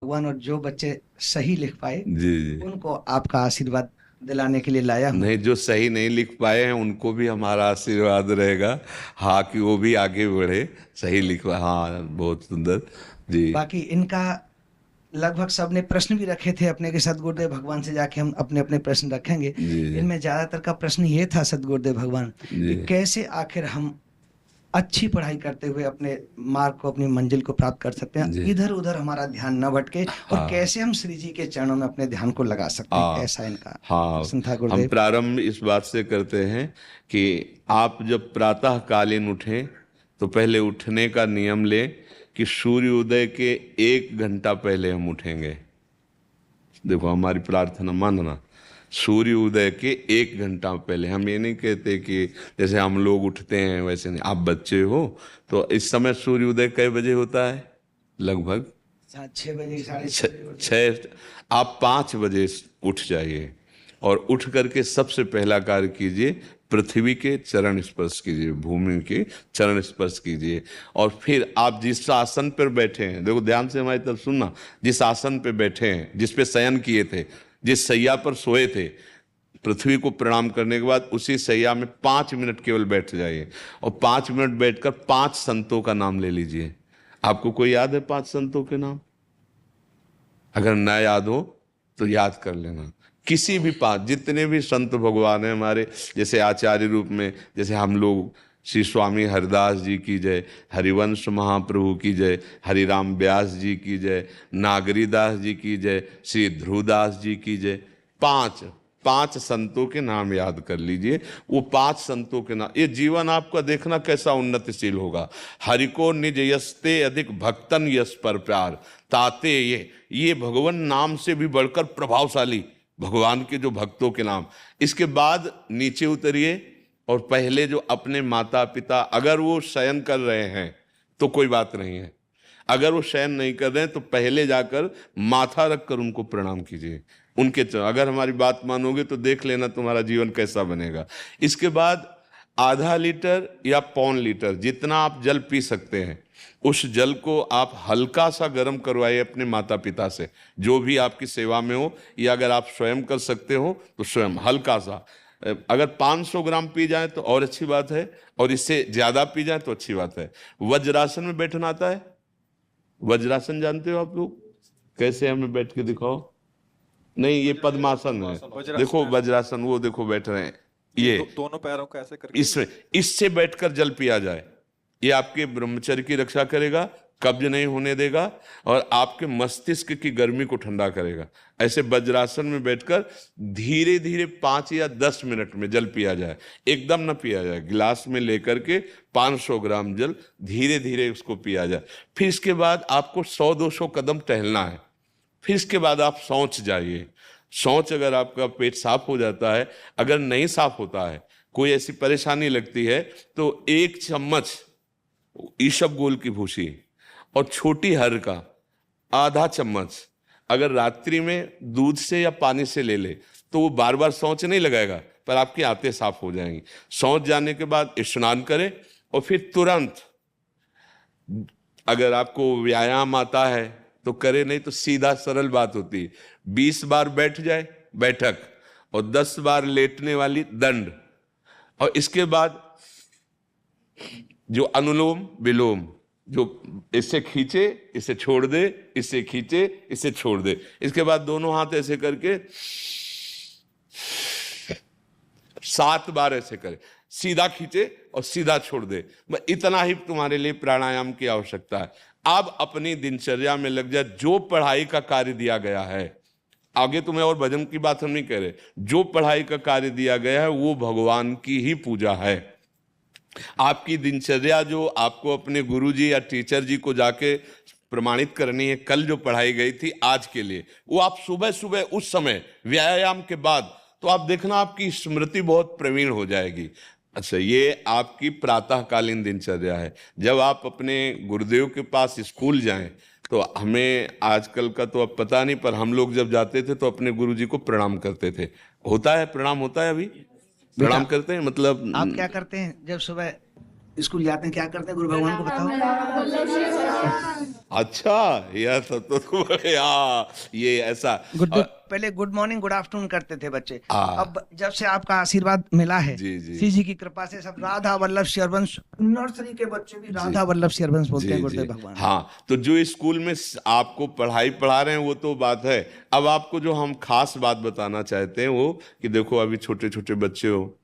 भगवान, और जो बच्चे सही लिख पाए जी जी। उनको आपका आशीर्वाद दिलाने के लिए लाया हूँ। नहीं, जो सही नहीं लिख पाए हैं उनको भी हमारा आशीर्वाद रहेगा, हाँ, कि वो भी आगे बढ़े, सही लिखवा। हाँ, बहुत सुंदर जी। बाकी इनका लगभग सबने प्रश्न भी रखे थे अपने के सदगुरुदेव भगवान से, जाके हम अपने अपने प्रश्न रखेंगे। जी जी इनमें ज्यादातर का प्रश्न ये था सदगुरुदेव भगवान जी। कि कैसे आखिर हम अच्छी पढ़ाई करते हुए अपने मार्ग को, अपनी मंजिल को प्राप्त कर सकते हैं, जी। इधर उधर हमारा ध्यान न भटके, और हाँ कैसे हम श्री जी के चरणों में अपने ध्यान को लगा सकते हैं, हाँ ऐसा इनका हाँ। प्रश्न था हम गुरुदेव। प्रारंभ इस बात से करते हैं कि आप जब प्रातः कालीन उठें तो पहले उठने का नियम लें कि सूर्योदय के 1 घंटा पहले हम उठेंगे। देखो, हमारी प्रार्थना मानना, सूर्य उदय के 1 घंटा पहले। हम ये नहीं कहते कि जैसे हम लोग उठते हैं वैसे नहीं। आप बच्चे हो तो इस समय सूर्य उदय कई बजे होता है? लगभग 6 बजे, साढ़े छ, 6 बजे। छः। आप 5 बजे उठ जाइए और उठ करके सबसे पहला कार्य कीजिए, पृथ्वी के चरण स्पर्श कीजिए, भूमि के चरण स्पर्श कीजिए। और फिर आप जिस आसन पर बैठे हैं, देखो ध्यान से हमारी तरफ सुनना, जिस आसन पे बैठे हैं, जिस पे शयन किए थे, जिस सैया पर सोए थे, पृथ्वी को प्रणाम करने के बाद उसी सैया में 5 मिनट केवल बैठ जाइए और 5 मिनट बैठकर 5 संतों का नाम ले लीजिए। आपको कोई याद है 5 संतों के नाम? अगर ना याद हो तो याद कर लेना। किसी भी 5, जितने भी संत भगवान हैं हमारे, जैसे आचार्य रूप में, जैसे हम लोग, श्री स्वामी हरिदास जी की जय, हरिवंश महाप्रभु की जय, हरिराम व्यास जी की जय, नागरीदास जी की जय, श्री ध्रुवदास जी की जय। 5 5 संतों के नाम याद कर लीजिए। वो 5 संतों के नाम, ये जीवन आपका देखना कैसा उन्नतिशील होगा। हरि को निज यस्ते अधिक भक्तन यस पर प्यार ताते ये भगवान नाम से भी बढ़कर प्रभावशाली भगवान के जो भक्तों के नाम। इसके बाद नीचे उतरिए और पहले जो अपने माता पिता, अगर वो शयन कर रहे हैं तो कोई बात नहीं है, अगर वो शयन नहीं कर रहे हैं तो पहले जाकर माथा रखकर उनको प्रणाम कीजिए, उनके अगर हमारी बात मानोगे तो देख लेना तुम्हारा जीवन कैसा बनेगा। इसके बाद आधा लीटर या 1.25 लीटर जितना आप जल पी सकते हैं, उस जल को आप हल्का सा गर्म करवाइए अपने माता पिता से, जो भी आपकी सेवा में हो, या अगर आप स्वयं कर सकते हो तो स्वयं हल्का सा। अगर 500 ग्राम पी जाए तो और अच्छी बात है, और इससे ज्यादा पी जाए तो अच्छी बात है। वज्रासन में बैठना आता है? वज्रासन जानते हो आप लोग? कैसे, हमें बैठ के दिखाओ। नहीं, ये पद्मासन है। देखो वज्रासन, वो देखो बैठ रहे हैं, ये दोनों पैरों को ऐसे करके इसमें, इससे बैठकर जल पिया जाए। ये आपके ब्रह्मचर्य की रक्षा करेगा, कब्ज नहीं होने देगा, और आपके मस्तिष्क की गर्मी को ठंडा करेगा। ऐसे वज्रासन में बैठकर धीरे धीरे 5 या 10 मिनट में जल पिया जाए, एकदम न पिया जाए। गिलास में लेकर के 500 ग्राम जल धीरे धीरे उसको पिया जाए। फिर इसके बाद आपको 100-200 कदम टहलना है। फिर इसके बाद आप शौच जाइए। शौच, अगर आपका पेट साफ हो जाता है, अगर नहीं साफ होता है, कोई ऐसी परेशानी लगती है, तो 1 चम्मच ईसबगोल की भूसी और छोटी हर का आधा चम्मच अगर रात्रि में दूध से या पानी से ले ले तो वो बार बार शौच नहीं लगाएगा, पर आपकी आंतें साफ हो जाएंगी। शौच जाने के बाद स्नान करें और फिर तुरंत, अगर आपको व्यायाम आता है तो करे, नहीं तो सीधा सरल बात होती है, 20 बार बैठ जाए बैठक और 10 बार लेटने वाली दंड। और इसके बाद जो अनुलोम विलोम, जो इससे खींचे इसे छोड़ दे, इससे खींचे इसे छोड़ दे, इसके बाद दोनों हाथ ऐसे करके 7 बार ऐसे करे, सीधा खींचे और सीधा छोड़ दे। इतना ही तुम्हारे लिए प्राणायाम की आवश्यकता है। अब अपनी दिनचर्या में लग जाए। जो पढ़ाई का कार्य दिया गया है, आगे तुम्हें और भजन की बात हम नहीं कह रहे, जो पढ़ाई का कार्य दिया गया है वो भगवान की ही पूजा है। आपकी दिनचर्या जो आपको अपने गुरुजी या टीचर जी को जाके प्रमाणित करनी है, कल जो पढ़ाई गई थी आज के लिए, वो आप सुबह सुबह उस समय व्यायाम के बाद, तो आप देखना आपकी स्मृति बहुत प्रवीण हो जाएगी। अच्छा, ये आपकी प्रातःकालीन दिनचर्या है। जब आप अपने गुरुदेव के पास स्कूल जाएं, तो हमें आजकल का तो अब पता नहीं, पर हम लोग जब जाते थे तो अपने गुरुजी को प्रणाम करते थे। होता है प्रणाम, होता है अभी प्रणाम करते हैं। मतलब आप क्या करते हैं जब सुबह स्कूल जाते हैं क्या करते हैं गुरु भगवान को बताओ। अच्छा, यह सब तो ये ऐसा पहले गुड मॉर्निंग गुड आफ्टरनून करते थे बच्चे। हाँ। अब जब से आपका आशीर्वाद मिला है जी, जी। श्री जी की कृपा से सब राधा वल्लभ शेरवंश, नर्सरी के बच्चे भी राधा वल्लभ शेरवंश बोलते हैं जी, गुरुदेव जी। भगवान। हाँ, तो जो स्कूल में आपको पढ़ाई पढ़ा रहे हैं वो तो बात है। अब आपको जो हम खास बात बताना चाहते हैं वो कि देखो अभी छोटे छोटे बच्चे हो,